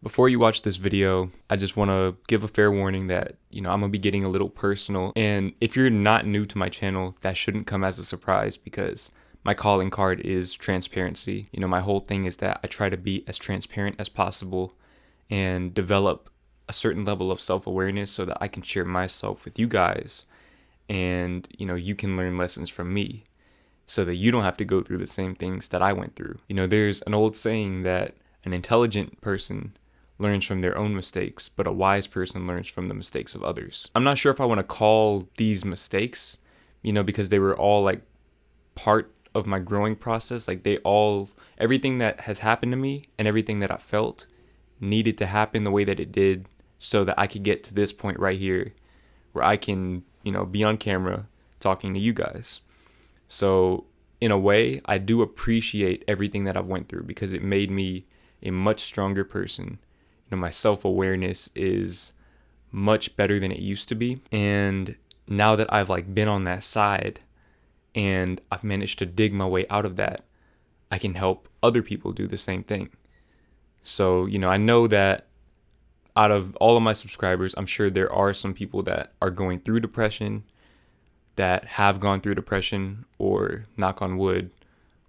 Before you watch this video, I just want to give a fair warning that, I'm going to be getting a little personal. And if you're not new to my channel, that shouldn't come as a surprise because my calling card is transparency. My whole thing is that I try to be as transparent as possible and develop a certain level of self-awareness so that I can share myself with you guys and, you can learn lessons from me so that you don't have to go through the same things that I went through. There's an old saying that an intelligent person learns from their own mistakes, but a wise person learns from the mistakes of others. I'm not sure if I want to call these mistakes, because they were all like part of my growing process. Like everything that has happened to me and everything that I felt needed to happen the way that it did so that I could get to this point right here where I can, be on camera talking to you guys. So in a way, I do appreciate everything that I've went through because it made me a much stronger person. My self-awareness is much better than it used to be. And now that I've been on that side and I've managed to dig my way out of that, I can help other people do the same thing. So, I know that out of all of my subscribers, I'm sure there are some people that are going through depression, that have gone through depression, or knock on wood,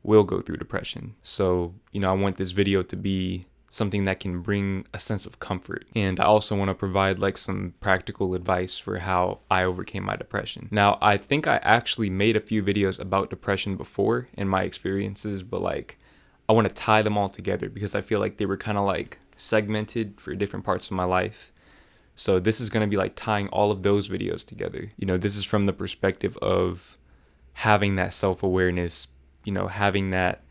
will go through depression. So, I want this video to be something that can bring a sense of comfort. And I also want to provide some practical advice for how I overcame my depression. Now, I think I actually made a few videos about depression before and my experiences, but I want to tie them all together because I feel like they were kind of segmented for different parts of my life. So this is going to be tying all of those videos together. This is from the perspective of having that self-awareness, having that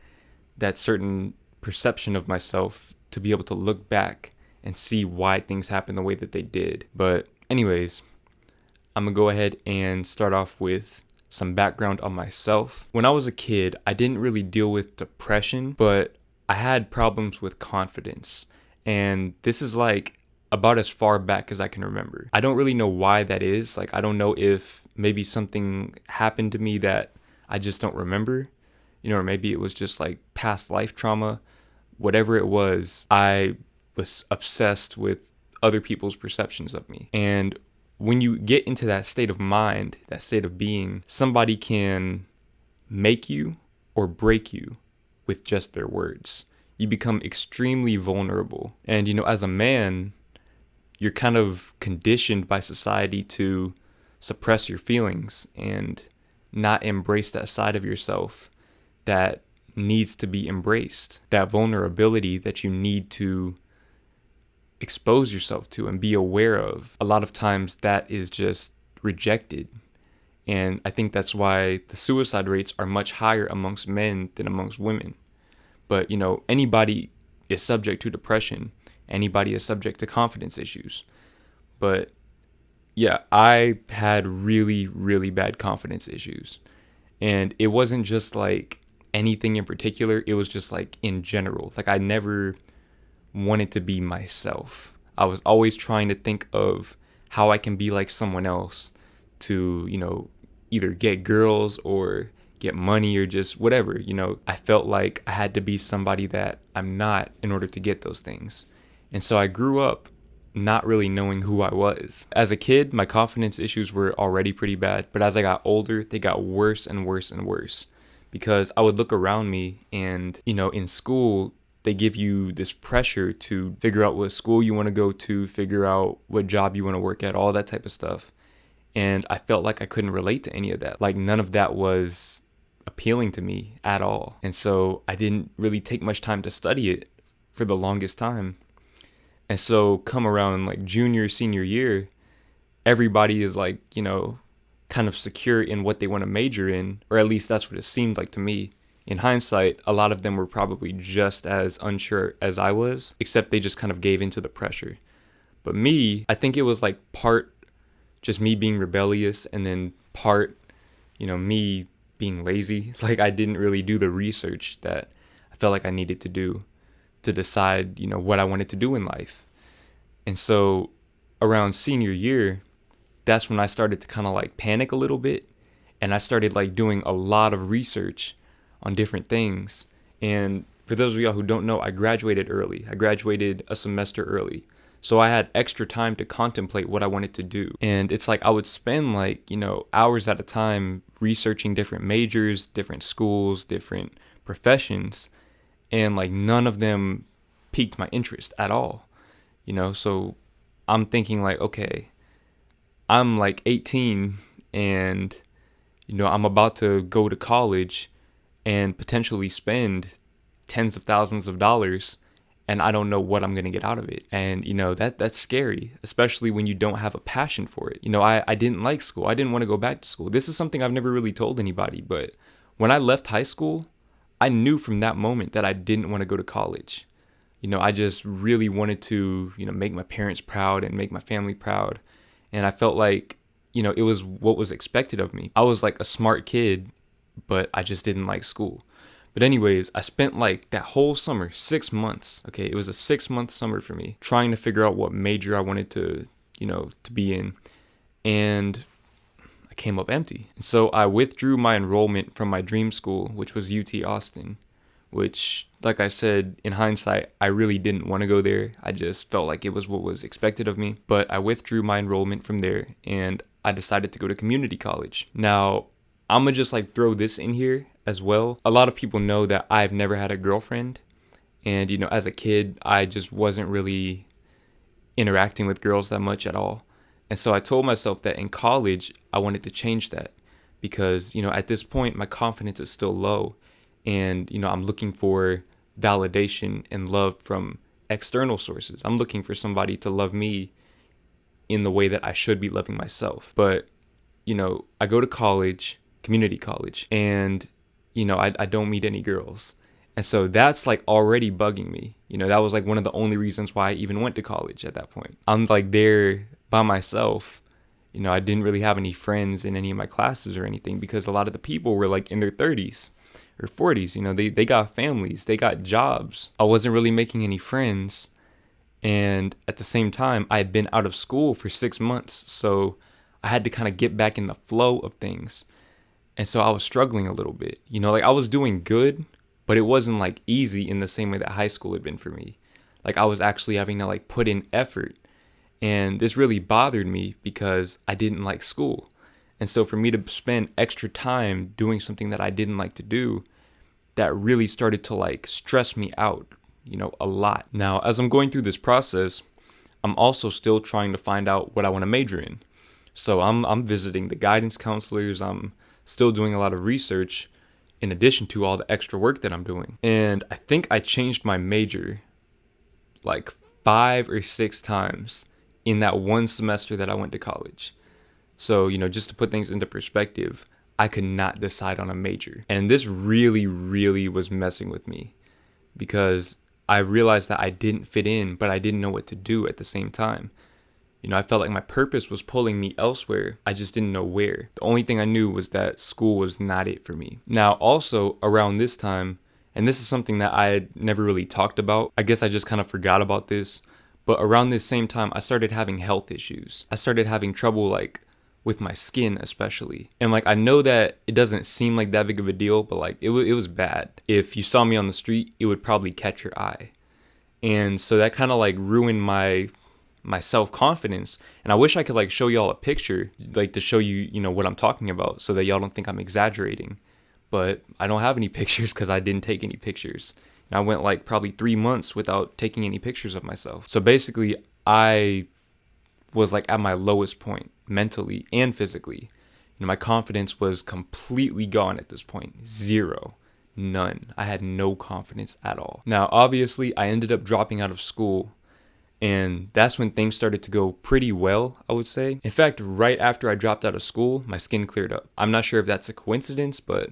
certain perception of myself to be able to look back and see why things happened the way that they did. But anyways, I'm gonna go ahead and start off with some background on myself. When I was a kid, I didn't really deal with depression, but I had problems with confidence. And this is about as far back as I can remember. I don't really know why that is. I don't know if maybe something happened to me that I just don't remember, or maybe it was just past life trauma. Whatever it was, I was obsessed with other people's perceptions of me. And when you get into that state of mind, that state of being, somebody can make you or break you with just their words. You become extremely vulnerable. And, as a man, you're kind of conditioned by society to suppress your feelings and not embrace that side of yourself that needs to be embraced, that vulnerability that you need to expose yourself to and be aware of. A lot of times that is just rejected. And I think that's why the suicide rates are much higher amongst men than amongst women. But, anybody is subject to depression. Anybody is subject to confidence issues. But yeah, I had really, really bad confidence issues. And it wasn't just anything in particular. It was just in general. I never wanted to be myself. I was always trying to think of how I can be like someone else to, either get girls or get money or just whatever. I felt like I had to be somebody that I'm not in order to get those things. And so I grew up not really knowing who I was. As a kid, my confidence issues were already pretty bad, but as I got older, they got worse and worse and worse. Because I would look around me and, in school, they give you this pressure to figure out what school you want to go to, figure out what job you want to work at, all that type of stuff. And I felt like I couldn't relate to any of that. None of that was appealing to me at all. And so I didn't really take much time to study it for the longest time. And so come around junior, senior year, everybody is kind of secure in what they want to major in, or at least that's what it seemed like to me. In hindsight, a lot of them were probably just as unsure as I was, except they just kind of gave into the pressure. But me, I think it was part just me being rebellious and then part, me being lazy. I didn't really do the research that I felt like I needed to do to decide, what I wanted to do in life. And so around senior year, that's when I started to kind of panic a little bit. And I started doing a lot of research on different things. And For those of y'all who don't know, I graduated early. I graduated a semester early. So I had extra time to contemplate what I wanted to do. And it's like I would spend like, hours at a time researching different majors, different schools, different professions, and like none of them piqued my interest at all. So I'm thinking like, okay, I'm like 18 and I'm about to go to college and potentially spend tens of thousands of dollars, and I don't know what I'm going to get out of it. And that's scary, especially when you don't have a passion for it. I didn't like school. I didn't want to go back to school. This is something I've never really told anybody, but when I left high school, I knew from that moment that I didn't want to go to college. I just really wanted to, make my parents proud and make my family proud. And I felt like, it was what was expected of me. I was like a smart kid, but I just didn't like school. But anyways, I spent like that whole summer, 6 months. Okay, it was a 6-month summer for me, trying to figure out what major I wanted to, to be in. And I came up empty. And so I withdrew my enrollment from my dream school, which was UT Austin, which, like I said, in hindsight, I really didn't want to go there. I just felt like it was what was expected of me. But I withdrew my enrollment from there and I decided to go to community college. Now, I'm going to just like throw this in here as well. A lot of people know that I've never had a girlfriend. And, as a kid, I just wasn't really interacting with girls that much at all. And so I told myself that in college, I wanted to change that because, at this point, my confidence is still low. And, I'm looking for validation and love from external sources. I'm looking for somebody to love me in the way that I should be loving myself. But, I go to college, community college, and, I don't meet any girls. And so that's like already bugging me. That was like one of the only reasons why I even went to college at that point. I'm like there by myself. I didn't really have any friends in any of my classes or anything because a lot of the people were like in their 30s. Or 40s, they got families, they got jobs. I wasn't really making any friends. And at the same time, I had been out of school for 6 months. So I had to kind of get back in the flow of things. And so I was struggling a little bit. Like I was doing good, but it wasn't like easy in the same way that high school had been for me. Like I was actually having to like put in effort. And this really bothered me because I didn't like school. And so for me to spend extra time doing something that I didn't like to do, that really started to like stress me out, a lot. Now, as I'm going through this process, I'm also still trying to find out what I want to major in. So I'm visiting the guidance counselors. I'm still doing a lot of research in addition to all the extra work that I'm doing. And I think I changed my major like 5 or 6 times in that one semester that I went to college. So, just to put things into perspective, I could not decide on a major. And this really, really was messing with me because I realized that I didn't fit in, but I didn't know what to do at the same time. I felt like my purpose was pulling me elsewhere. I just didn't know where. The only thing I knew was that school was not it for me. Now, also around this time, and this is something that I had never really talked about. I guess I just kind of forgot about this. But around this same time, I started having health issues. I started having trouble like with my skin especially. And like I know that it doesn't seem like that big of a deal, but like it was bad. If you saw me on the street, it would probably catch your eye. And so that kind of like ruined my self-confidence. And I wish I could like show y'all a picture like to show you, what I'm talking about so that y'all don't think I'm exaggerating. But I don't have any pictures because I didn't take any pictures. And I went like probably 3 months without taking any pictures of myself. So basically I was like at my lowest point mentally and physically. My confidence was completely gone at this point. 0. None. I had no confidence at all. Now, obviously, I ended up dropping out of school, and that's when things started to go pretty well, I would say. In fact, right after I dropped out of school, my skin cleared up. I'm not sure if that's a coincidence, but,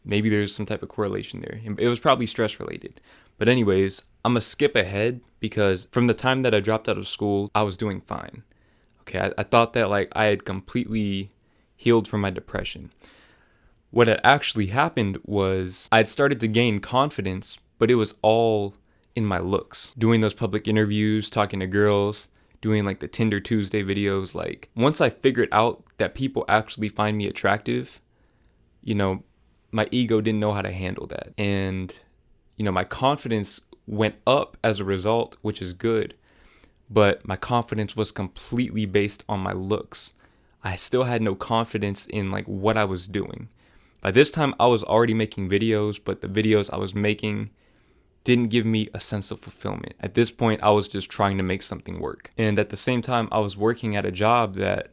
maybe there's some type of correlation there. It was probably stress related. But anyways, I'm going to skip ahead because from the time that I dropped out of school, I was doing fine. Okay, I thought that like I had completely healed from my depression. What had actually happened was I had started to gain confidence, but it was all in my looks. Doing those public interviews, talking to girls, doing like the Tinder Tuesday videos. Like once I figured out that people actually find me attractive, my ego didn't know how to handle that. And my confidence went up as a result, which is good, but my confidence was completely based on my looks. I still had no confidence in like what I was doing. By this time, I was already making videos, but the videos I was making didn't give me a sense of fulfillment. At this point, I was just trying to make something work. And at the same time, I was working at a job that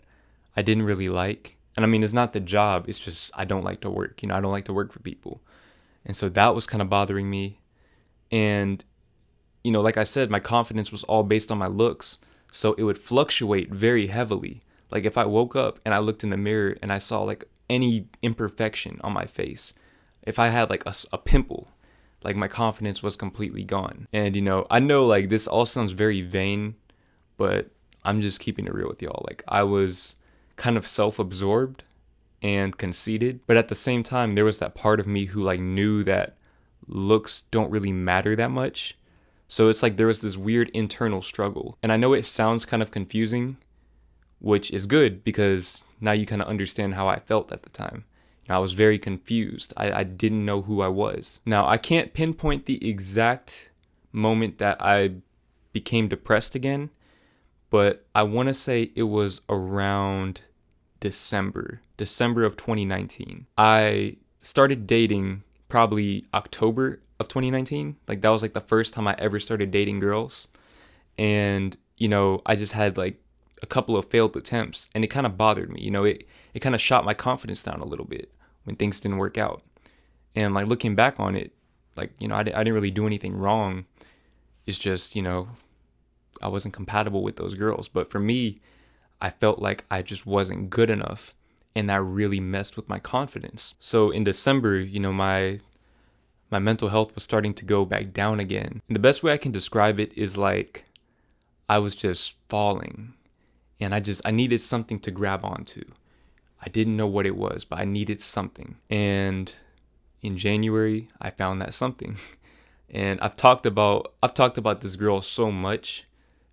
I didn't really like. And I mean, it's not the job, it's just I don't like to work. I don't like to work for people. And so that was kind of bothering me. And, like I said, my confidence was all based on my looks. So it would fluctuate very heavily. Like if I woke up and I looked in the mirror and I saw like any imperfection on my face, if I had like a pimple, like my confidence was completely gone. And, I know like this all sounds very vain, but I'm just keeping it real with y'all. Like I was kind of self-absorbed and conceited, but at the same time, there was that part of me who like knew that looks don't really matter that much. So it's like there was this weird internal struggle. And I know it sounds kind of confusing, which is good because now you kind of understand how I felt at the time. I was very confused. I didn't know who I was. Now, I can't pinpoint the exact moment that I became depressed again, but I want to say it was around December of 2019. I started dating probably October of 2019. Like that was like the first time I ever started dating girls. And, I just had like a couple of failed attempts and it kind of bothered me. It kind of shot my confidence down a little bit when things didn't work out. And like looking back on it, like, I didn't really do anything wrong. It's just, I wasn't compatible with those girls. But for me, I felt like I just wasn't good enough. And that really messed with my confidence. So in December, my mental health was starting to go back down again. And the best way I can describe it is like I was just falling. And I needed something to grab onto. I didn't know what it was, but I needed something. And in January, I found that something. And I've talked about this girl so much.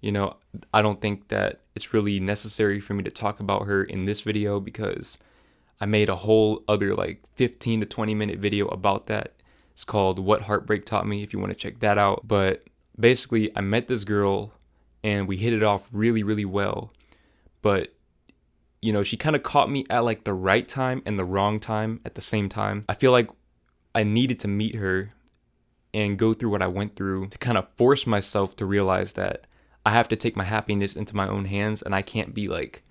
I don't think that it's really necessary for me to talk about her in this video because I made a whole other like 15 to 20 minute video about that. It's called What Heartbreak Taught Me if you want to check that out. But basically, I met this girl and we hit it off really, really well. But she kind of caught me at like the right time and the wrong time at the same time. I feel like I needed to meet her and go through what I went through to kind of force myself to realize that I have to take my happiness into my own hands and I can't be like,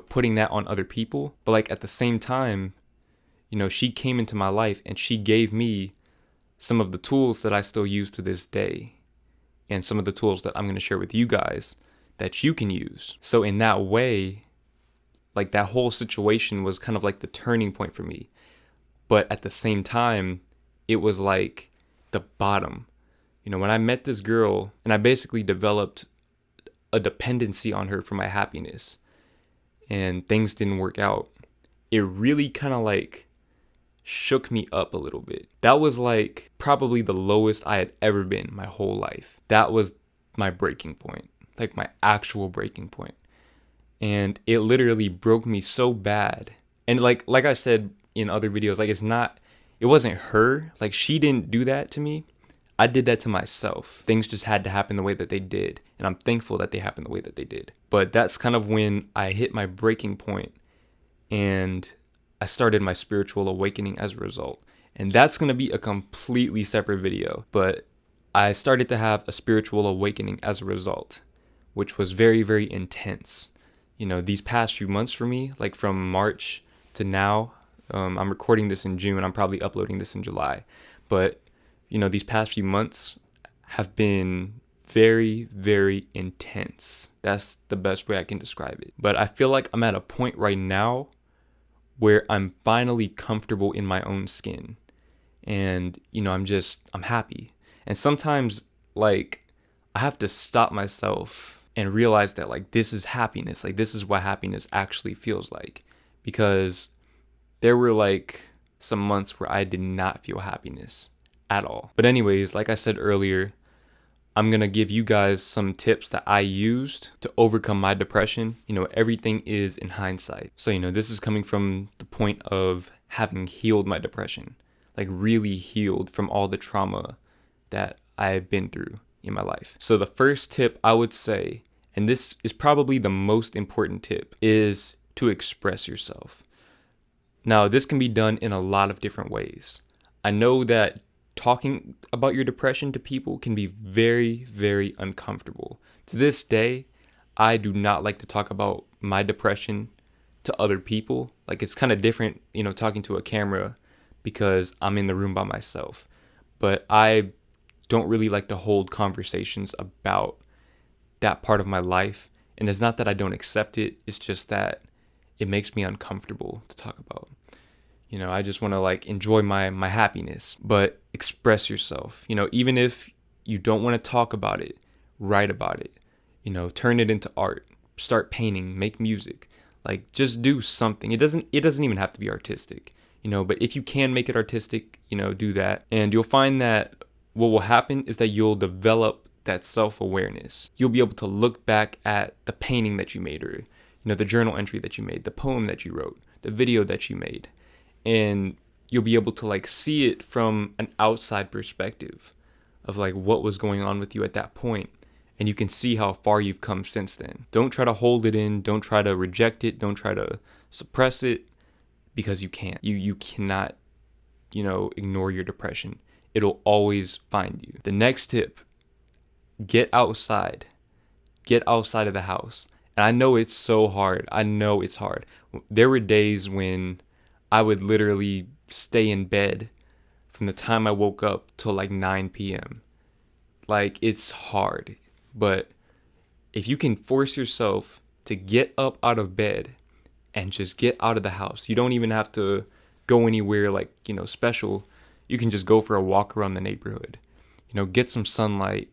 putting that on other people. But like at the same time, she came into my life and she gave me some of the tools that I still use to this day and some of the tools that I'm going to share with you guys that you can use. So in that way, like that whole situation was kind of like the turning point for me. But at the same time, it was like the bottom. When I met this girl and I basically developed a dependency on her for my happiness and things didn't work out, it really kind of like shook me up a little bit. That was like probably the lowest I had ever been my whole life. That was my breaking point, like my actual breaking point. And it literally broke me so bad. And like I said in other videos, like it wasn't her. Like she didn't do that to me. I did that to myself. Things just had to happen the way that they did. And I'm thankful that they happened the way that they did. But that's kind of when I hit my breaking point and I started my spiritual awakening as a result. And that's going to be a completely separate video. But I started to have a spiritual awakening as a result, which was very, very intense. These past few months for me, like from March to now, I'm recording this in June. I'm probably uploading this in July. But, these past few months have been very, very intense. That's the best way I can describe it. But I feel like I'm at a point right now where I'm finally comfortable in my own skin. And, I'm happy. And sometimes, like, I have to stop myself and realize that like this is happiness. Like this is what happiness actually feels like. Because there were like some months where I did not feel happiness at all. But anyways, like I said earlier, I'm going to give you guys some tips that I used to overcome my depression. Everything is in hindsight. So, this is coming from the point of having healed my depression, like really healed from all the trauma that I've been through in my life. So the first tip I would say, and this is probably the most important tip, is to express yourself. Now, this can be done in a lot of different ways. I know that talking about your depression to people can be very, very uncomfortable. To this day, I do not like to talk about my depression to other people. Like, it's kind of different, talking to a camera because I'm in the room by myself. But I don't really like to hold conversations about that part of my life. And it's not that I don't accept it, it's just that it makes me uncomfortable to talk about. I just want to enjoy my happiness, but express yourself. Even if you don't want to talk about it, write about it. Turn it into art, start painting, make music. Just do something. It doesn't even have to be artistic, but if you can make it artistic, do that. And you'll find that what will happen is that you'll develop that self-awareness. You'll be able to look back at the painting that you made, or the journal entry that you made, the poem that you wrote, the video that you made. And you'll be able to see it from an outside perspective of what was going on with you at that point. And you can see how far you've come since then. Don't try to hold it in. Don't try to reject it. Don't try to suppress it, because you can't. You cannot, ignore your depression. It'll always find you. The next tip, get outside. Get outside of the house. And I know it's so hard. I know it's hard. There were days when I would literally stay in bed from the time I woke up till 9 p.m. It's hard. But if you can force yourself to get up out of bed and just get out of the house, you don't even have to go anywhere special. You can just go for a walk around the neighborhood. Get some sunlight,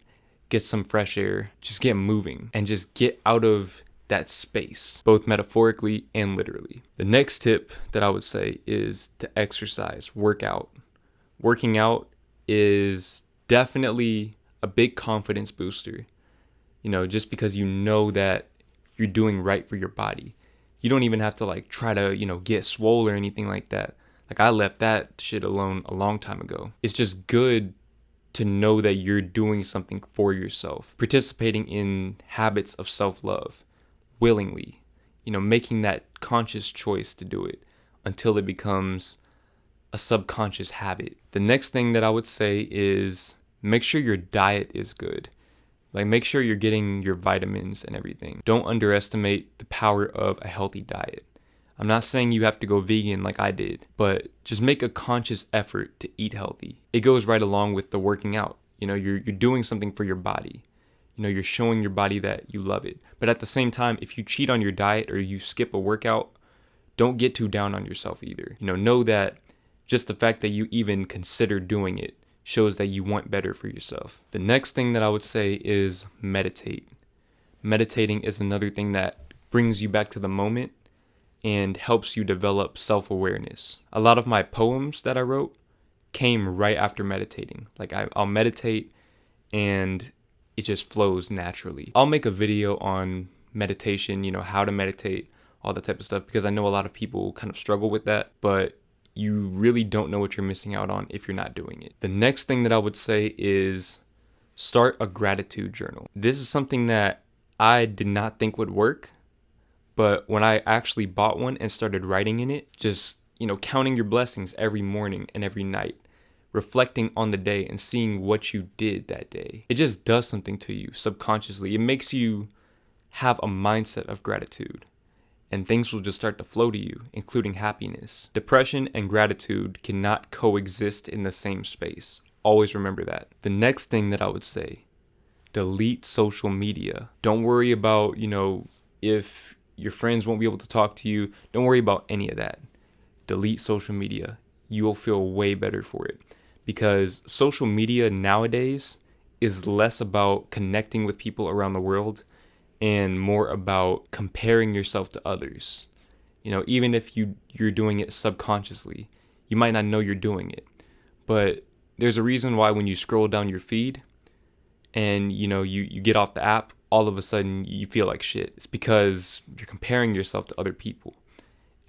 get some fresh air, just get moving and just get out of that space, both metaphorically and literally. The next tip that I would say is to exercise, work out. Working out is definitely a big confidence booster, just because that you're doing right for your body. You don't even have to try to, get swole or anything like that. I left that shit alone a long time ago. It's just good to know that you're doing something for yourself, participating in habits of self-love willingly, making that conscious choice to do it until it becomes a subconscious habit. The next thing that I would say is make sure your diet is good. Make sure you're getting your vitamins and everything. Don't underestimate the power of a healthy diet. I'm not saying you have to go vegan like I did, but just make a conscious effort to eat healthy. It goes right along with the working out. You're doing something for your body. You're showing your body that you love it. But at the same time, if you cheat on your diet or you skip a workout, don't get too down on yourself either. Know that just the fact that you even consider doing it shows that you want better for yourself. The next thing that I would say is meditate. Meditating is another thing that brings you back to the moment and helps you develop self-awareness. A lot of my poems that I wrote came right after meditating. I'll meditate and it just flows naturally. I'll make a video on meditation, how to meditate, all that type of stuff, because I know a lot of people kind of struggle with that, but you really don't know what you're missing out on if you're not doing it. The next thing that I would say is start a gratitude journal. This is something that I did not think would work, but when I actually bought one and started writing in it, just, counting your blessings every morning and every night, reflecting on the day and seeing what you did that day. It just does something to you subconsciously. It makes you have a mindset of gratitude, and things will just start to flow to you, including happiness. Depression and gratitude cannot coexist in the same space. Always remember that. The next thing that I would say, delete social media. Don't worry about, if your friends won't be able to talk to you. Don't worry about any of that. Delete social media. You will feel way better for it. Because social media nowadays is less about connecting with people around the world and more about comparing yourself to others. Even if you're doing it subconsciously, you might not know you're doing it. But there's a reason why when you scroll down your feed and you get off the app, all of a sudden you feel like shit. It's because you're comparing yourself to other people.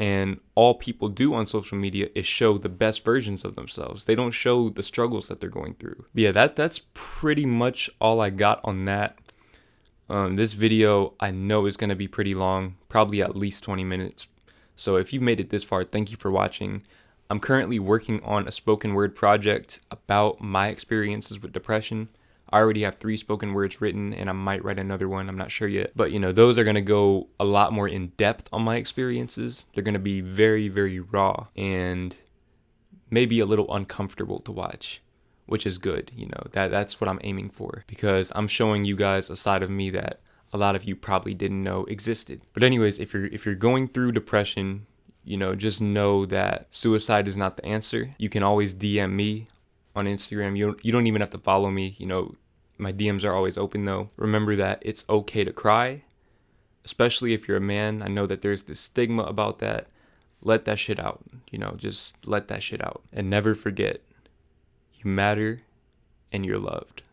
And all people do on social media is show the best versions of themselves. They don't show the struggles that they're going through. But yeah, that's pretty much all I got on that. This video I know is going to be pretty long, probably at least 20 minutes. So if you've made it this far, thank you for watching. I'm currently working on a spoken word project about my experiences with depression. I already have 3 spoken words written, and I might write another one. I'm not sure yet. But, those are going to go a lot more in depth on my experiences. They're going to be very, very raw and maybe a little uncomfortable to watch, which is good. That's what I'm aiming for, because I'm showing you guys a side of me that a lot of you probably didn't know existed. But anyways, if you're going through depression, just know that suicide is not the answer. You can always DM me on Instagram. You don't even have to follow me. My DMs are always open though. Remember that it's okay to cry, especially if you're a man. I know that there's this stigma about that. Let that shit out. Just let that shit out. And never forget, you matter and you're loved.